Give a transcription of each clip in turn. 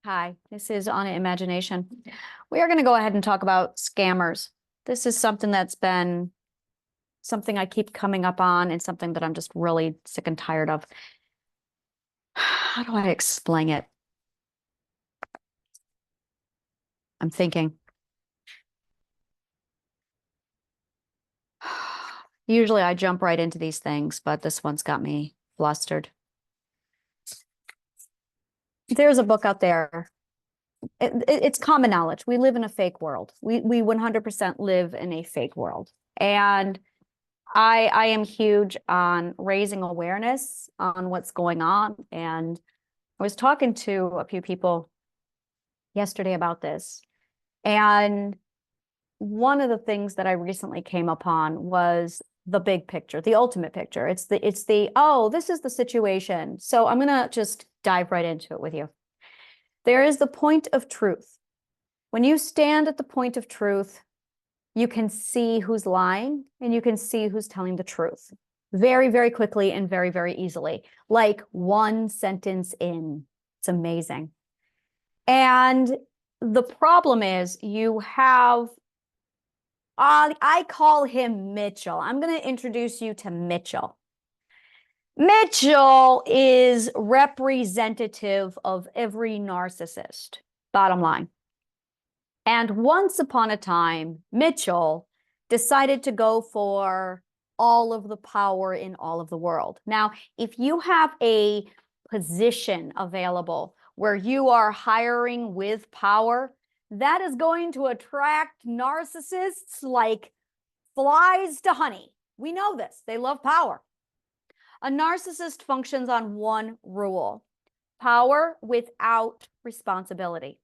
Hi, this is On Imagination. We are going to go ahead and talk about scammers. This is something that's been something I keep coming up on and something that I'm just really sick and tired of. How do I explain it? I'm thinking. Usually I jump right into these things, but this one's got me flustered. There's a book out there. It's common knowledge. We live in a fake world. We 100% live in a fake world. And I am huge on raising awareness on what's going on. And I was talking to a few people yesterday about this. And one of the things that I recently came upon was the big picture, the ultimate picture. Oh, this is the situation. So I'm going to just dive right into it with you. There is the point of truth. When you stand at the point of truth, you can see who's lying and you can see who's telling the truth very, very quickly and very, very easily, like one sentence in. It's amazing. And the problem is you have, I call him Mitchell. I'm going to introduce you to Mitchell. Mitchell is representative of every narcissist, bottom line. And once upon a time, Mitchell decided to go for all of the power in all of the world. Now, if you have a position available where you are hiring with power, that is going to attract narcissists like flies to honey. We know this. They love power. A narcissist functions on one rule: power without responsibility.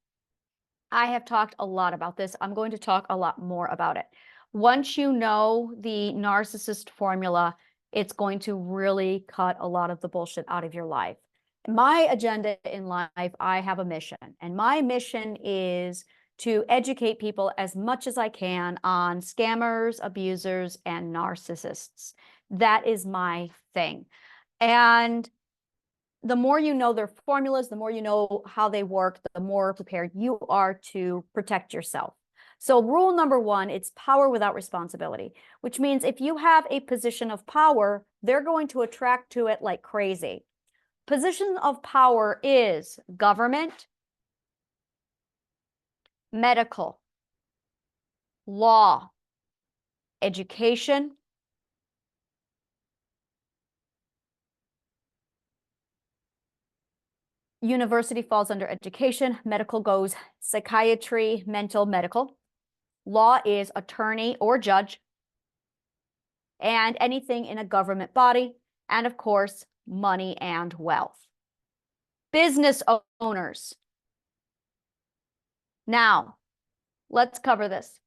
I have talked a lot about this. I'm going to talk a lot more about it. Once you know the narcissist formula, it's going to really cut a lot of the bullshit out of your life. My agenda in life, I have a mission, and my mission is to educate people as much as I can on scammers, abusers, and narcissists. That is my thing. And the more you know their formulas, the more you know how they work, the more prepared you are to protect yourself. So rule number one, it's power without responsibility, which means if you have a position of power, they're going to attract to it like crazy. Position of power is government, medical, law, education, university falls under education, medical goes psychiatry, mental, medical. Law is attorney or judge, and anything in a government body, and of course, money and wealth. Business owners. Now, let's cover this.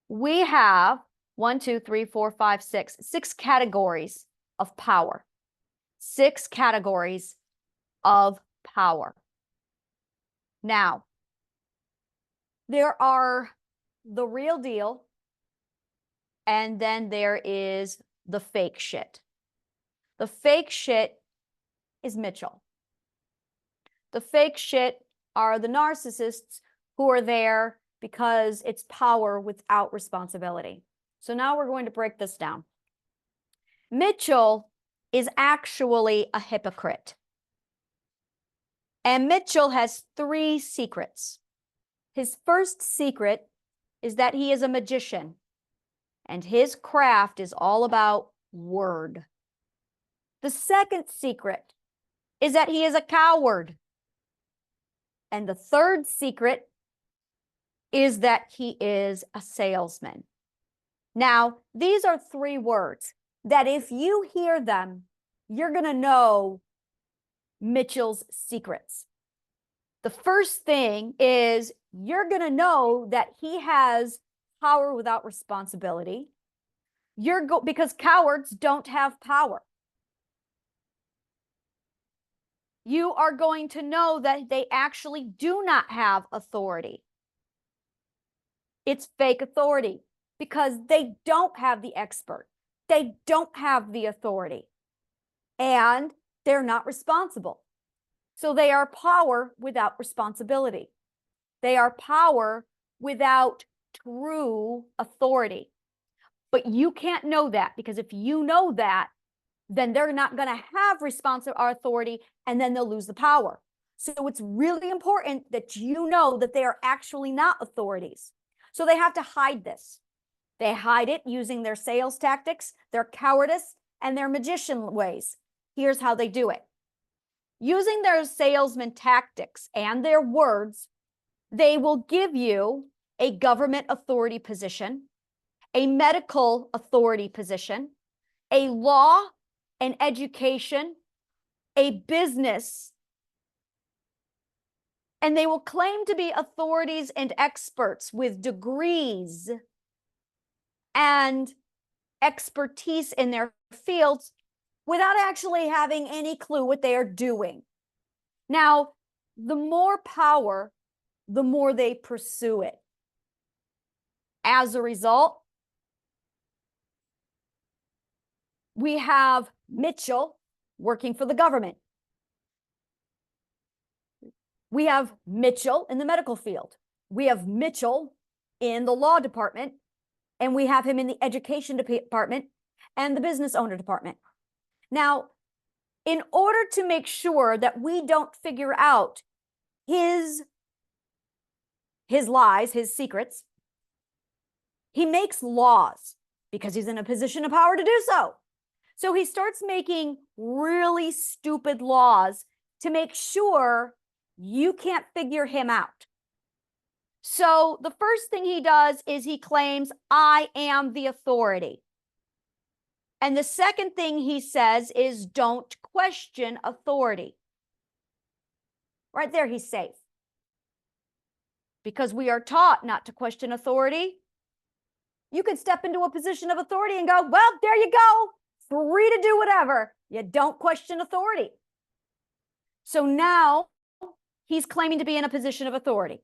We have 6 categories of power. 6 categories of power. Now, there are the real deal, and then there is the fake shit. The fake shit is Mitchell. The fake shit are the narcissists who are there because it's power without responsibility. So now we're going to break this down. Mitchell is actually a hypocrite. And Mitchell has 3 secrets. His first secret is that he is a magician, and his craft is all about word. The second secret is that he is a coward. And the third secret is that he is a salesman. Now, these are 3 words that if you hear them, you're going to know Mitchell's secrets. The first thing is you're going to know that he has power without responsibility. Because cowards don't have power. You are going to know that they actually do not have authority. It's fake authority because they don't have the expert. They don't have the authority. And they're not responsible. So they are power without responsibility. They are power without true authority. But you can't know that, because if you know that, then they're not going to have responsive authority, and then they'll lose the power. So it's really important that you know that they are actually not authorities. So they have to hide this. They hide it using their sales tactics, their cowardice, and their magician ways. Here's how they do it. Using their salesman tactics and their words, they will give you a government authority position, a medical authority position, a law, an education, a business, and they will claim to be authorities and experts with degrees and expertise in their fields without actually having any clue what they are doing. Now, the more power, the more they pursue it. As a result, we have Mitchell working for the government. We have Mitchell in the medical field. We have Mitchell in the law department, and we have him in the education department and the business owner department. Now, in order to make sure that we don't figure out his lies, his secrets, he makes laws because he's in a position of power to do so. So he starts making really stupid laws to make sure you can't figure him out. So the first thing he does is he claims, I am the authority. And the second thing he says is, don't question authority. Right there, he's safe. Because we are taught not to question authority. You could step into a position of authority and go, well, there you go. Free to do whatever. You don't question authority. So now he's claiming to be in a position of authority.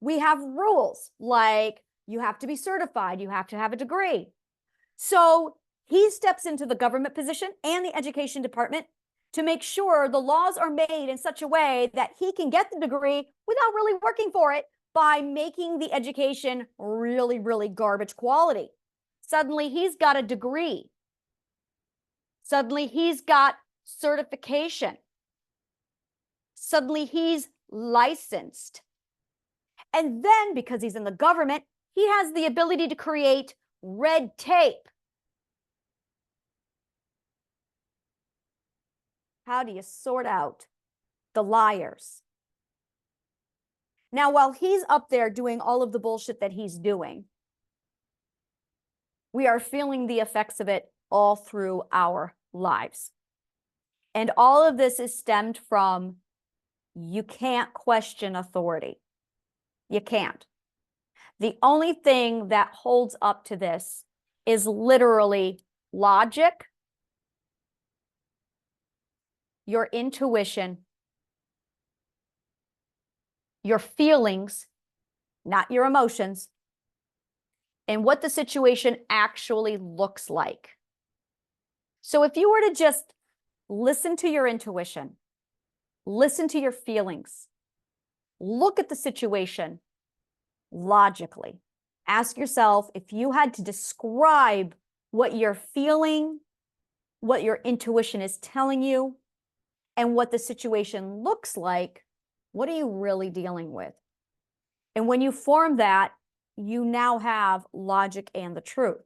We have rules like you have to be certified, you have to have a degree. So he steps into the government position and the education department to make sure the laws are made in such a way that he can get the degree without really working for it by making the education really, really garbage quality. Suddenly he's got a degree. Suddenly he's got certification. Suddenly he's licensed. And then because he's in the government, he has the ability to create red tape. How do you sort out the liars? Now, while he's up there doing all of the bullshit that he's doing, we are feeling the effects of it all through our lives. And all of this is stemmed from you can't question authority. You can't. The only thing that holds up to this is literally logic, your intuition, your feelings, not your emotions, and what the situation actually looks like. So if you were to just listen to your intuition, listen to your feelings, look at the situation logically, ask yourself if you had to describe what you're feeling, what your intuition is telling you, and what the situation looks like, what are you really dealing with? And when you form that, you now have logic and the truth.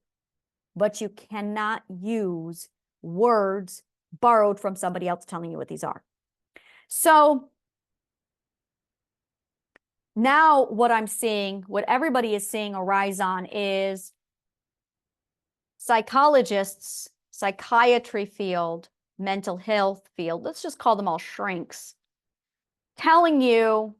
But you cannot use words borrowed from somebody else telling you what these are. So now what I'm seeing, what everybody is seeing arise on is psychologists, psychiatry field, mental health field, let's just call them all shrinks, telling you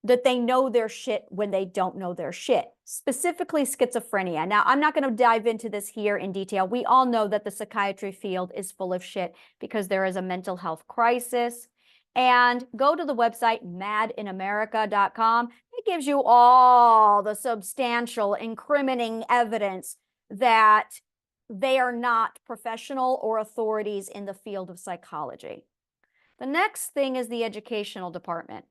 that they know their shit when they don't know their shit, specifically schizophrenia. Now, I'm not going to dive into this here in detail. We all know that the psychiatry field is full of shit because there is a mental health crisis. And go to the website madinamerica.com. It gives you all the substantial incriminating evidence that they are not professional or authorities in the field of psychology. The next thing is the educational department.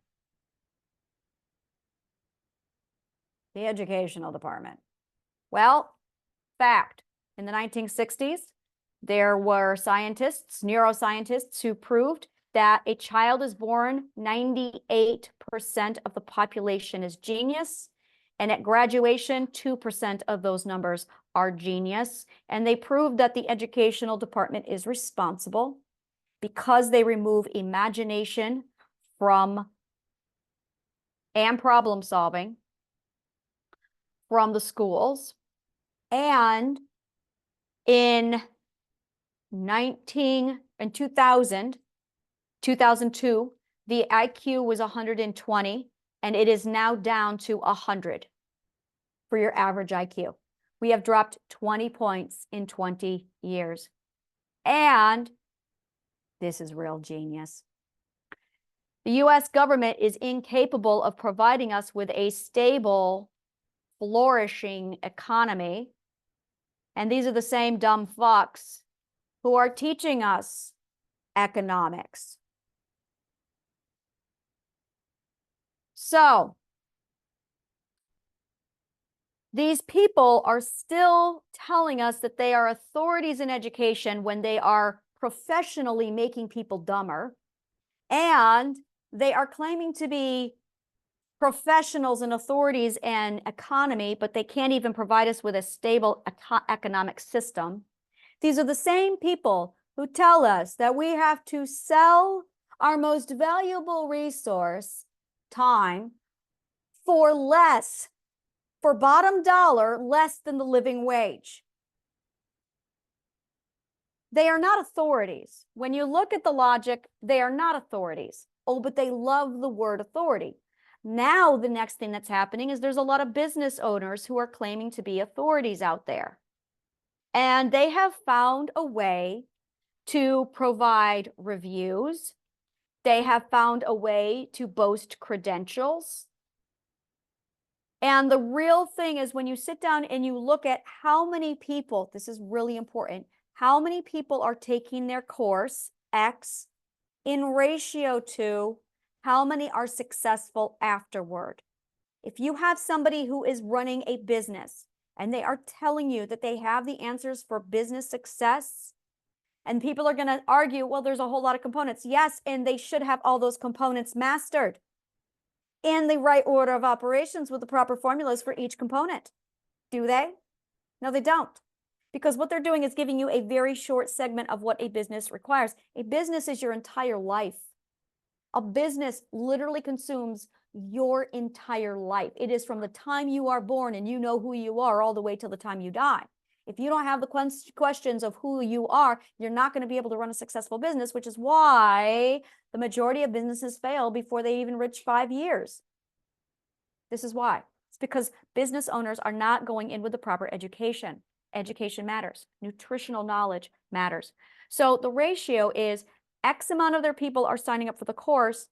The educational department. Well, fact, in the 1960s, there were scientists, neuroscientists, who proved that a child is born, 98% of the population is genius. And at graduation, 2% of those numbers are genius. And they proved that the educational department is responsible because they remove imagination from and problem solving from the schools. And in 2002, the IQ was 120, and it is now down to 100 for your average IQ. We have dropped 20 points in 20 years. And this is real genius. The US government is incapable of providing us with a stable, flourishing economy. And these are the same dumb fucks who are teaching us economics. So these people are still telling us that they are authorities in education when they are professionally making people dumber. And they are claiming to be professionals and authorities in economy, but they can't even provide us with a stable economic system. These are the same people who tell us that we have to sell our most valuable resource, time, for less, for bottom dollar, less than the living wage. They are not authorities. When you look at the logic, they are not authorities. Oh, but they love the word authority. Now, the next thing that's happening is there's a lot of business owners who are claiming to be authorities out there. And they have found a way to provide reviews. They have found a way to boast credentials. And the real thing is when you sit down and you look at how many people, this is really important, how many people are taking their course, X, in ratio to how many are successful afterward. If you have somebody who is running a business and they are telling you that they have the answers for business success, and people are going to argue, well, there's a whole lot of components. Yes, and they should have all those components mastered in the right order of operations with the proper formulas for each component. Do they? No, they don't. Because what they're doing is giving you a very short segment of what a business requires. A business is your entire life. A business literally consumes your entire life. It is from the time you are born and you know who you are all the way till the time you die. If you don't have the questions of who you are, you're not going to be able to run a successful business, which is why the majority of businesses fail before they even reach 5 years. This is why. It's because business owners are not going in with the proper education. Education matters. Nutritional knowledge matters. So the ratio is X amount of their people are signing up for the course,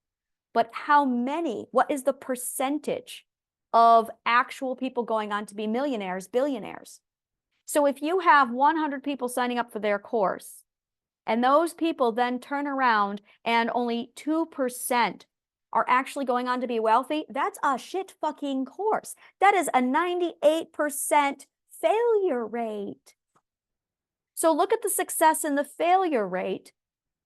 but how many, what is the percentage of actual people going on to be millionaires, billionaires? So if you have 100 people signing up for their course, and those people then turn around and only 2% are actually going on to be wealthy, that's a shit fucking course. That is a 98% failure rate. So look at the success and the failure rate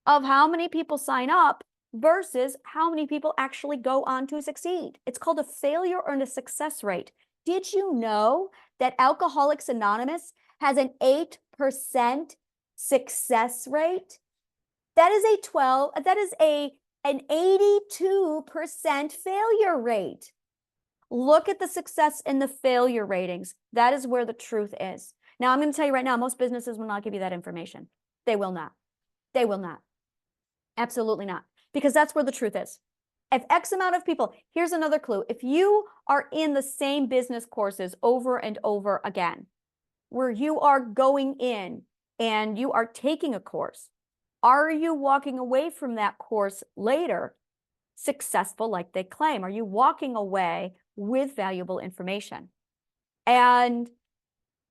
of how many people sign up versus how many people actually go on to succeed. It's called a failure and a success rate. Did you know that Alcoholics Anonymous has an 8% success rate? That is an 82% failure rate. Look at the success and the failure ratings. That is where the truth is. Now, I'm going to tell you right now, most businesses will not give you that information. They will not. They will not. Absolutely not. Because that's where the truth is. If X amount of people, here's another clue. If you are in the same business courses over and over again, where you are going in and you are taking a course, are you walking away from that course later successful like they claim? Are you walking away with valuable information? And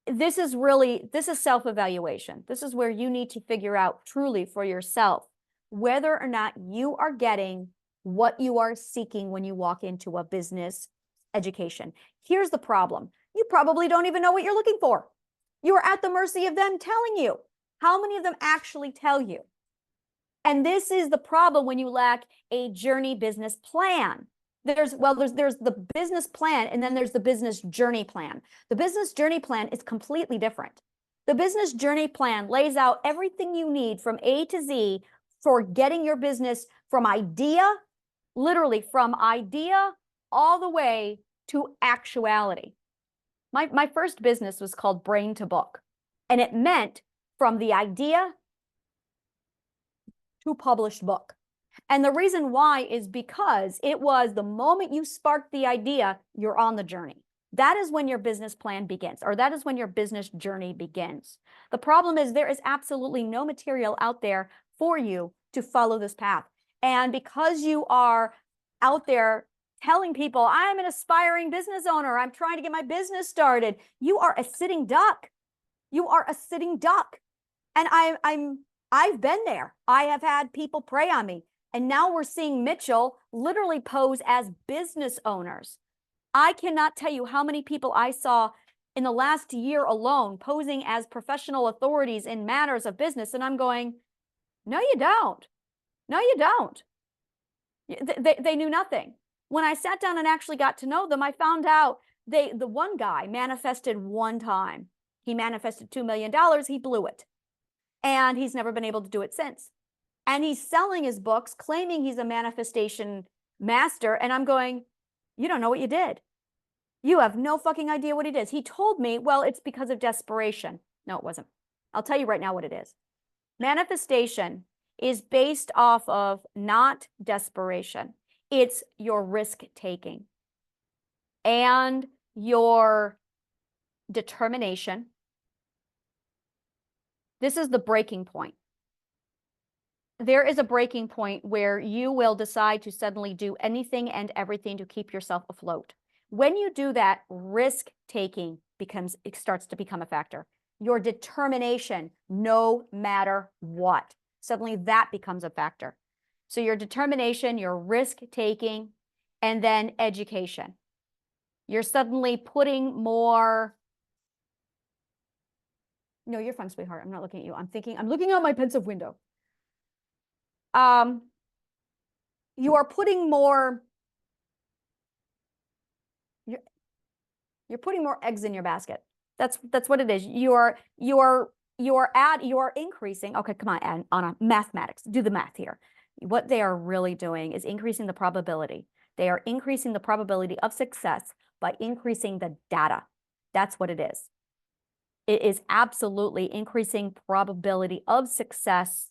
this is self-evaluation. This is where you need to figure out truly for yourself whether or not you are getting what you are seeking when you walk into a business education. Here's the problem. You probably don't even know what you're looking for. You are at the mercy of them telling you. How many of them actually tell you? And this is the problem when you lack a journey business plan. There's the business plan, and then there's the business journey plan. The business journey plan is completely different. The business journey plan lays out everything you need from A to Z for getting your business from idea, literally from idea all the way to actuality. My first business was called Brain to Book, and it meant from the idea to published book. And the reason why is because it was the moment you sparked the idea, you're on the journey. That is when your business plan begins, or that is when your business journey begins. The problem is there is absolutely no material out there for you to follow this path. And because you are out there telling people, I'm an aspiring business owner, I'm trying to get my business started, you are a sitting duck. You are a sitting duck. And I've been there. I have had people prey on me. And now we're seeing Mitchell literally pose as business owners. I cannot tell you how many people I saw in the last year alone posing as professional authorities in matters of business. And I'm going, no, you don't. No, you don't. They knew nothing. When I sat down and actually got to know them, I found out the one guy manifested one time. He manifested $2 million. He blew it. And he's never been able to do it since. And he's selling his books, claiming he's a manifestation master. And I'm going, you don't know what you did. You have no fucking idea what it is. He told me, well, it's because of desperation. No, it wasn't. I'll tell you right now what it is. Manifestation is based off of not desperation. It's your risk taking and your determination. This is the breaking point. There is a breaking point where you will decide to suddenly do anything and everything to keep yourself afloat. When you do that, risk taking starts to become a factor. Your determination, no matter what, suddenly that becomes a factor. So your determination, your risk taking, and then education. You're suddenly putting more. No, you're fine, sweetheart. I'm not looking at you. I'm looking out my pensive window. You are putting more, you're putting more eggs in your basket. That's what it is. You are increasing. Okay, come on, Anna, mathematics. Do the math here. What they are really doing is increasing the probability. They are increasing the probability of success by increasing the data. That's what it is. It is absolutely increasing probability of success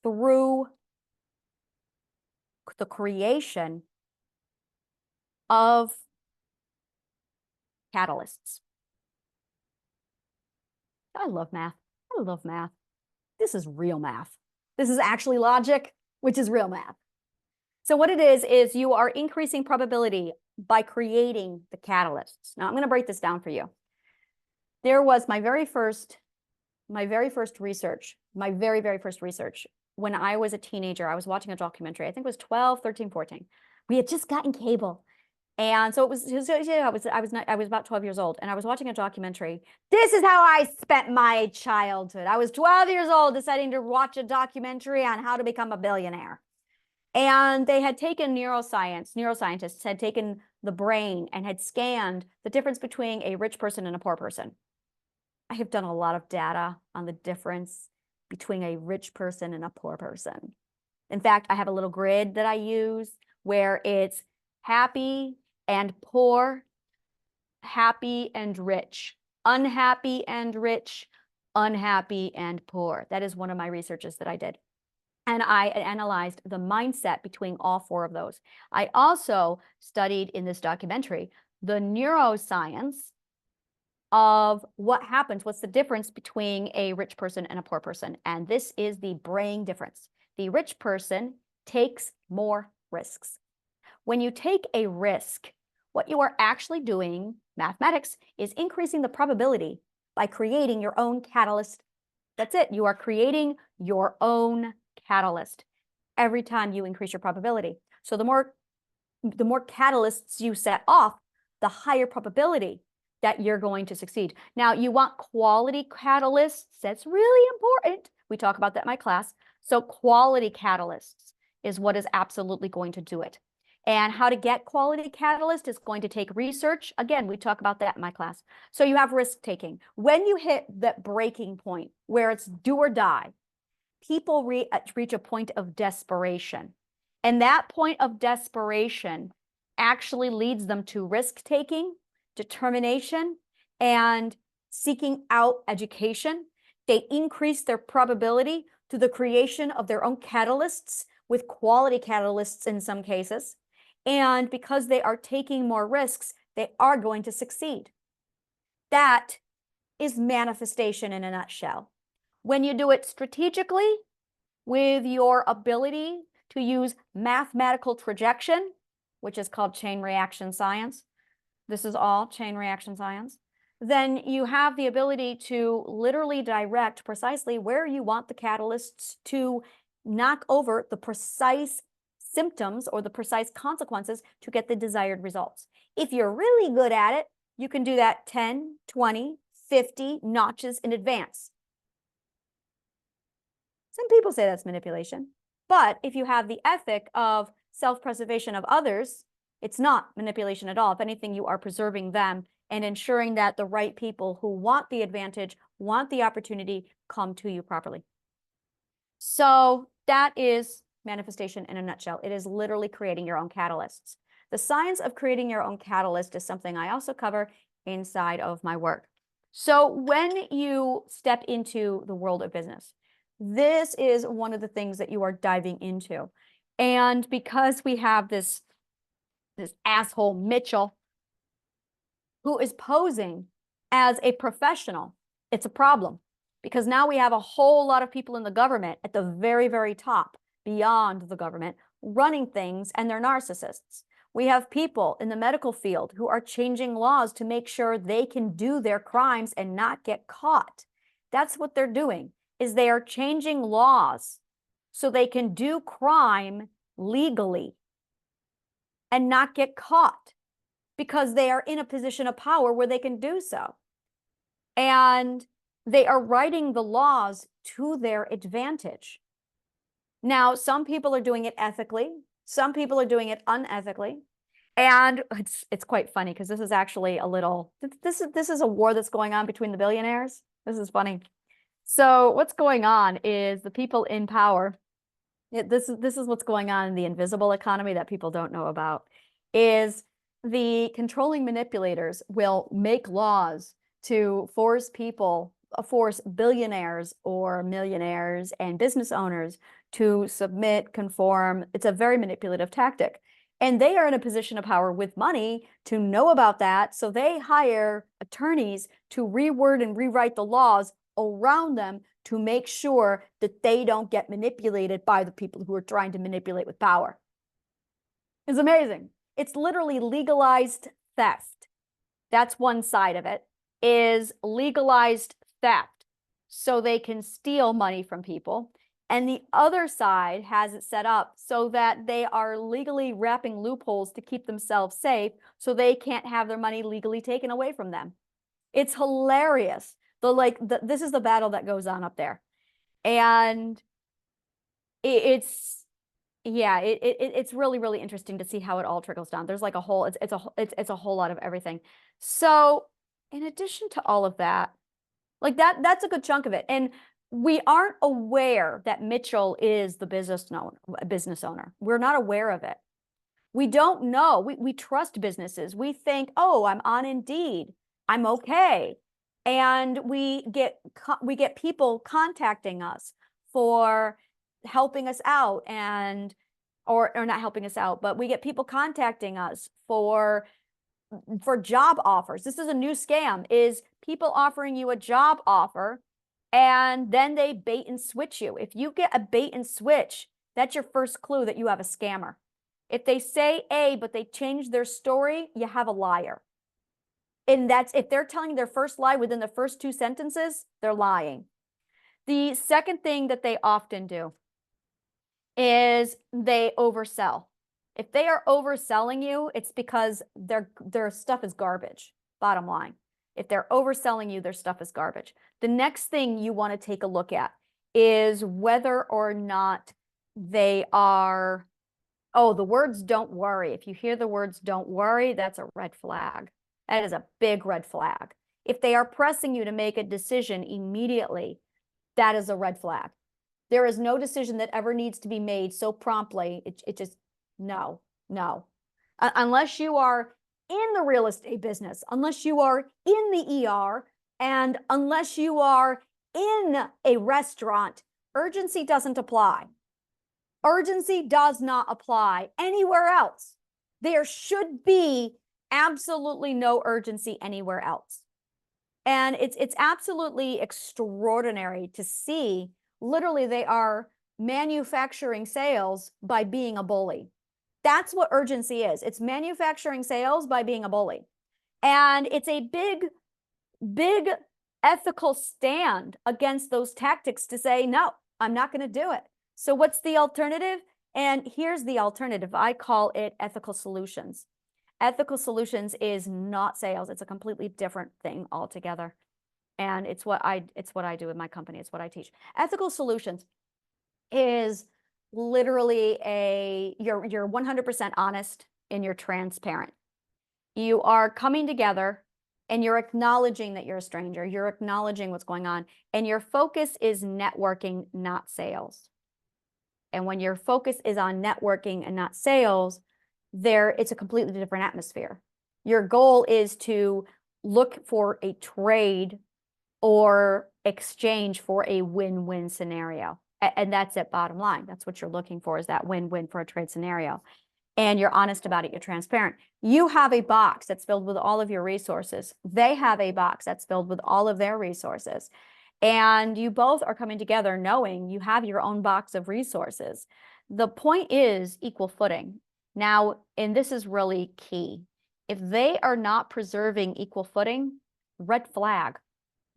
through the creation of catalysts. I love math. I love math. This is real math. This is actually logic, which is real math. So what it is you are increasing probability by creating the catalysts. Now I'm going to break this down for you. There was my very first research when I was a teenager. I was watching a documentary. I think it was 12, 13, 14. We had just gotten cable. And so I was about 12 years old, and I was watching a documentary. This is how I spent my childhood. I was 12 years old deciding to watch a documentary on how to become a billionaire. And they had taken neuroscientists had taken the brain and had scanned the difference between a rich person and a poor person. I have done a lot of data on the difference between a rich person and a poor person. In fact, I have a little grid that I use where it's happy and poor, happy and rich, unhappy and rich, unhappy and poor. That is one of my researches that I did. And I analyzed the mindset between all four of those. I also studied in this documentary the neuroscience of what happens, what's the difference between a rich person and a poor person. And this is the brain difference. The rich person takes more risks. When you take a risk, what you are actually doing, mathematics, is increasing the probability by creating your own catalyst. That's it. You are creating your own catalyst. every time you increase your probability. So the more catalysts you set off, the higher probability that you're going to succeed. Now, you want quality catalysts. That's really important. We talk about that in my class. So quality catalysts is what is absolutely going to do it. And how to get quality catalyst is going to take research. Again, we talk about that in my class. So you have risk taking. When you hit that breaking point where it's do or die, people reach a point of desperation. And that point of desperation actually leads them to risk taking, determination, and seeking out education. They increase their probability through the creation of their own catalysts, with quality catalysts in some cases. And because they are taking more risks, they are going to succeed. That is manifestation in a nutshell. When you do it strategically, with your ability to use mathematical projection, which is called chain reaction science, this is all chain reaction science, then you have the ability to literally direct precisely where you want the catalysts to knock over the precise symptoms or the precise consequences to get the desired results. If you're really good at it, you can do that 10, 20, 50 notches in advance. Some people say that's manipulation, but if you have the ethic of self-preservation of others, it's not manipulation at all. If anything, you are preserving them and ensuring that the right people who want the advantage, want the opportunity, come to you properly. So that is manifestation in a nutshell. It is literally creating your own catalysts. The science of creating your own catalyst is something I also cover inside of my work. So when you step into the world of business, this is one of the things that you are diving into. And because we have this asshole Mitchell who is posing as a professional, it's a problem, because now we have a whole lot of people in the government at the very, very top, beyond the government, running things, and they're narcissists. We have people in the medical field who are changing laws to make sure they can do their crimes and not get caught. That's what they're doing, is they are changing laws so they can do crime legally and not get caught, because they are in a position of power where they can do so. And they are writing the laws to their advantage. Now, some people are doing it ethically. Some people are doing it unethically. And it's quite funny, because this is actually a little, this is a war that's going on between the billionaires. This is funny. So what's going on is the people in power, this is what's going on in the invisible economy that people don't know about, is the controlling manipulators will make laws to force billionaires or millionaires and business owners to submit, conform. It's a very manipulative tactic. And they are in a position of power with money to know about that. So they hire attorneys to reword and rewrite the laws around them to make sure that they don't get manipulated by the people who are trying to manipulate with power. It's amazing. It's literally legalized theft. That's one side of it, is legalized theft. So they can steal money from people. And the other side has it set up so that they are legally wrapping loopholes to keep themselves safe, so they can't have their money legally taken away from them. It's hilarious. This is the battle that goes on up there. And it's really, really interesting to see how it all trickles down. There's like a whole, it's a whole lot of everything. So in addition to all of that, like that's a good chunk of it. And we aren't aware that Mitchell is the business owner. We're not aware of it. We don't know. We trust businesses. We think, oh, I'm on Indeed, I'm okay. And we get people contacting us for helping us out, and or not helping us out, but we get people contacting us for job offers. This is a new scam, is people offering you a job offer, and then they bait and switch you. If you get a bait and switch, that's your first clue that you have a scammer. If they say A, but they change their story, you have a liar. And that's, if they're telling their first lie within the first 2 sentences, they're lying. The second thing that they often do is they oversell. If they are overselling you, it's because their stuff is garbage, bottom line. If they're overselling you, their stuff is garbage. The next thing you want to take a look at is whether or not they are, oh, the words "don't worry." If you hear the words "don't worry," that's a red flag. That is a big red flag. If they are pressing you to make a decision immediately, that is a red flag. There is no decision that ever needs to be made so promptly. It just, no. Unless you are in the real estate business, unless you are in the ER, and unless you are in a restaurant, urgency doesn't apply. Urgency does not apply anywhere else. There should be absolutely no urgency anywhere else. And it's absolutely extraordinary to see, literally, they are manufacturing sales by being a bully. That's what urgency is. It's manufacturing sales by being a bully. And it's a big ethical stand against those tactics to say, no, I'm not going to do it. So what's the alternative? And here's the alternative. I call it ethical solutions. Ethical solutions is not sales. It's a completely different thing altogether. And it's what I do in my company. It's what I teach. Ethical solutions is literally you're 100% honest and you're transparent. You are coming together and you're acknowledging that you're a stranger. You're acknowledging what's going on. And your focus is networking, not sales. And when your focus is on networking and not sales, it's a completely different atmosphere. Your goal is to look for a trade or exchange for a win-win scenario. And that's it, bottom line. That's what you're looking for, is that win-win for a trade scenario. And you're honest about it. You're transparent. You have a box that's filled with all of your resources. They have a box that's filled with all of their resources. And you both are coming together knowing you have your own box of resources. The point is equal footing. Now, and this is really key. If they are not preserving equal footing, red flag,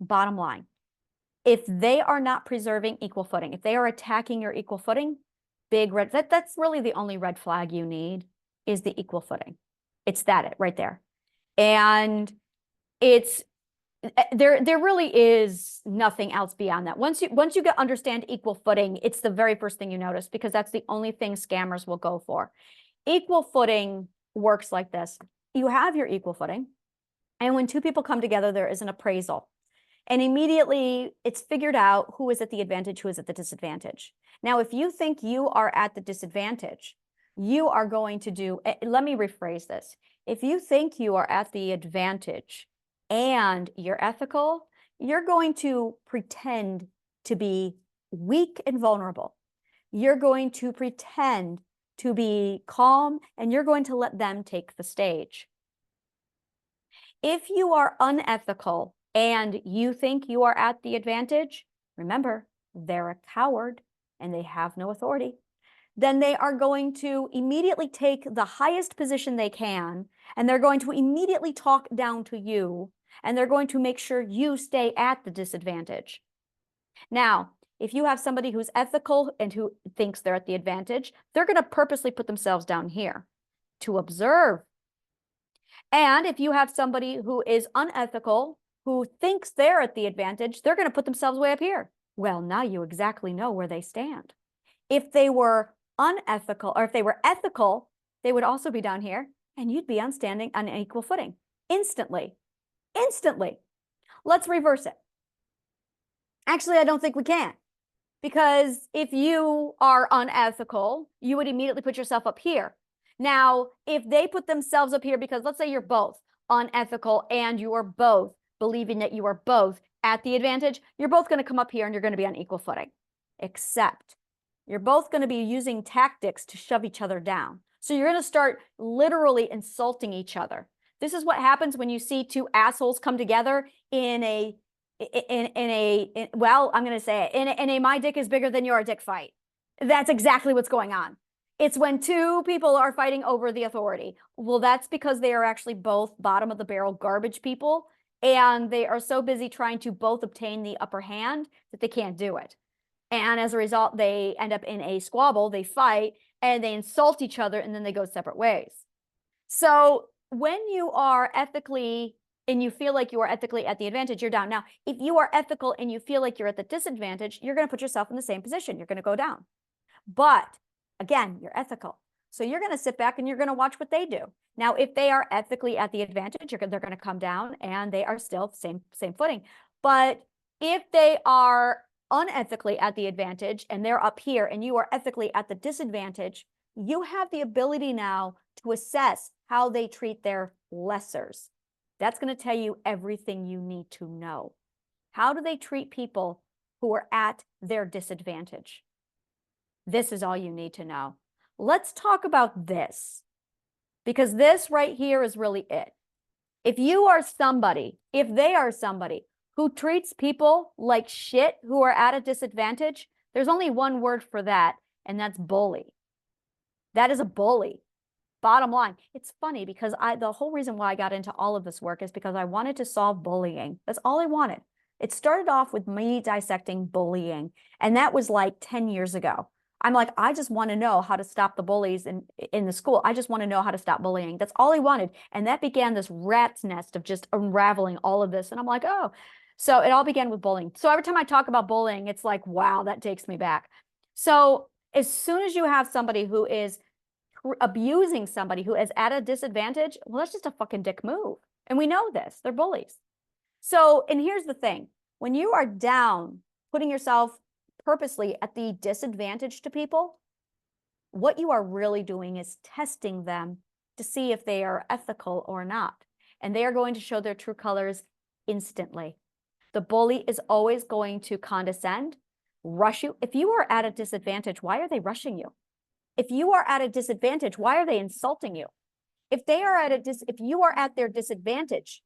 bottom line. If they are not preserving equal footing, if they are attacking your equal footing, big red, that's really the only red flag you need, is the equal footing. It's that right there. And there really is nothing else beyond that. Once you understand equal footing, it's the very first thing you notice, because that's the only thing scammers will go for. Equal footing works like this. You have your equal footing, and when two people come together, there is an appraisal. And immediately it's figured out who is at the advantage, who is at the disadvantage. Now, if you think you are at the disadvantage, you are going to do, let me rephrase this. If you think you are at the advantage and you're ethical, you're going to pretend to be weak and vulnerable. You're going to pretend to be calm, and you're going to let them take the stage. If you are unethical and you think you are at the advantage, remember, they're a coward and they have no authority. Then they are going to immediately take the highest position they can, and they're going to immediately talk down to you, and they're going to make sure you stay at the disadvantage. Now, if you have somebody who's ethical and who thinks they're at the advantage, they're going to purposely put themselves down here to observe. And if you have somebody who is unethical, who thinks they're at the advantage, they're going to put themselves way up here. Well, now you exactly know where they stand. If they were unethical, or if they were ethical, they would also be down here, and you'd be standing on an equal footing instantly. Instantly. Let's reverse it. Actually, I don't think we can, because if you are unethical, you would immediately put yourself up here. Now, if they put themselves up here, because let's say you're both unethical and you are both believing that you are both at the advantage, you're both going to come up here and you're going to be on equal footing, except you're both going to be using tactics to shove each other down. So you're going to start literally insulting each other. This is what happens when you see two assholes come together in a my dick is bigger than your dick fight. That's exactly what's going on. It's when two people are fighting over the authority. Well, that's because they are actually both bottom of the barrel garbage people, and they are so busy trying to both obtain the upper hand that they can't do it. And as a result, they end up in a squabble, they fight, and they insult each other, and then they go separate ways. So when you are ethically and you feel like you are ethically at the advantage, you're down. Now, if you are ethical and you feel like you're at the disadvantage, you're going to put yourself in the same position. You're going to go down. But again, you're ethical. So you're going to sit back and you're going to watch what they do. Now, if they are ethically at the advantage, they're going to come down and they are still same footing. But if they are unethically at the advantage and they're up here and you are ethically at the disadvantage, you have the ability now to assess how they treat their lessers. That's going to tell you everything you need to know. How do they treat people who are at their disadvantage? This is all you need to know. Let's talk about this, because this right here is really it. If you are somebody, if they are somebody who treats people like shit who are at a disadvantage, there's only one word for that, and that's bully. That is a bully. Bottom line. It's funny because the whole reason why I got into all of this work is because I wanted to solve bullying. That's all I wanted. It started off with me dissecting bullying, and that was like 10 years ago. I'm like, I just want to know how to stop the bullies in the school. I just want to know how to stop bullying. That's all I wanted. And that began this rat's nest of just unraveling all of this. And I'm like, oh, so it all began with bullying. So every time I talk about bullying, it's like, wow, that takes me back. So as soon as you have somebody who is abusing somebody who is at a disadvantage, well, that's just a fucking dick move. And we know this. They're bullies. So, and here's the thing. When you are down, putting yourself purposely at the disadvantage to people, what you are really doing is testing them to see if they are ethical or not. And they are going to show their true colors instantly. The bully is always going to condescend, rush you. If you are at a disadvantage, why are they rushing you? If you are at a disadvantage, why are they insulting you? If they are if you are at their disadvantage,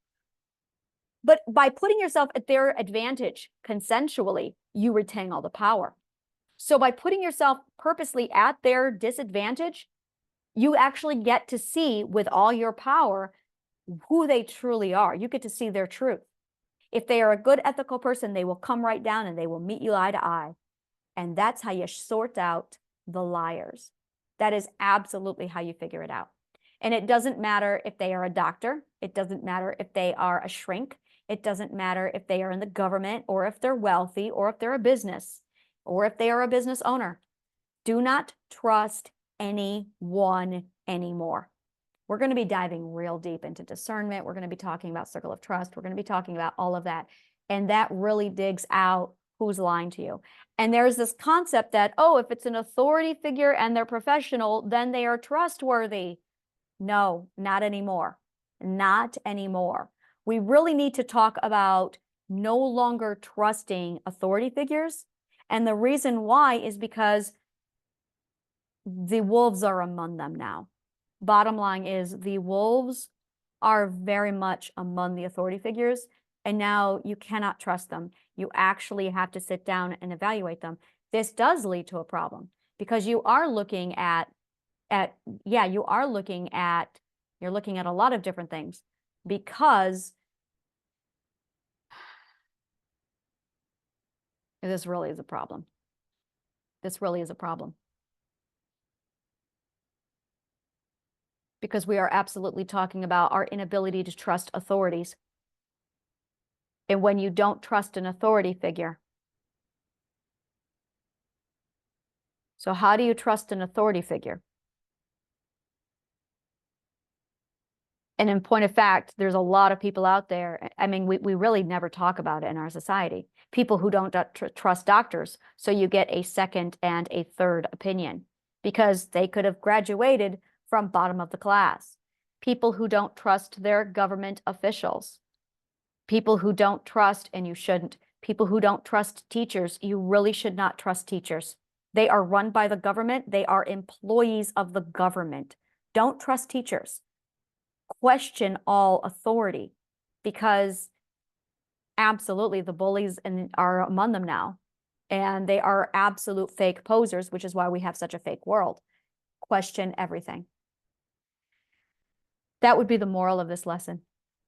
but by putting yourself at their advantage consensually, you retain all the power. So by putting yourself purposely at their disadvantage, you actually get to see with all your power who they truly are. You get to see their truth. If they are a good ethical person, they will come right down and they will meet you eye to eye. And that's how you sort out the liars. That is absolutely how you figure it out. And it doesn't matter if they are a doctor. It doesn't matter if they are a shrink. It doesn't matter if they are in the government or if they're wealthy or if they're a business or if they are a business owner. Do not trust anyone anymore. We're going to be diving real deep into discernment. We're going to be talking about circle of trust. We're going to be talking about all of that. And that really digs out who's lying to you. And there's this concept that, oh, if it's an authority figure and they're professional, then they are trustworthy. No, not anymore. Not anymore. We really need to talk about no longer trusting authority figures. And the reason why is because the wolves are among them now. Bottom line is the wolves are very much among the authority figures. And now you cannot trust them. You actually have to sit down and evaluate them. This does lead to a problem because you are looking at you're looking at a lot of different things because this really is a problem. This really is a problem. Because we are absolutely talking about our inability to trust authorities. And when you don't trust an authority figure. So how do you trust an authority figure? And in point of fact, there's a lot of people out there. I mean, we really never talk about it in our society. People who don't trust doctors. So you get a second and a third opinion because they could have graduated from bottom of the class. People who don't trust their government officials. People who don't trust, and you shouldn't, people who don't trust teachers. You really should not trust teachers. They are run by the government. They are employees of the government. Don't trust teachers. Question all authority because absolutely the bullies are among them now. And they are absolute fake posers, which is why we have such a fake world. Question everything. That would be the moral of this lesson.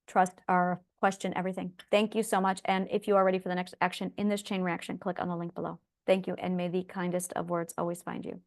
Trust or question everything. Thank you so much. And if you are ready for the next action in this chain reaction, click on the link below. Thank you, and may the kindest of words always find you.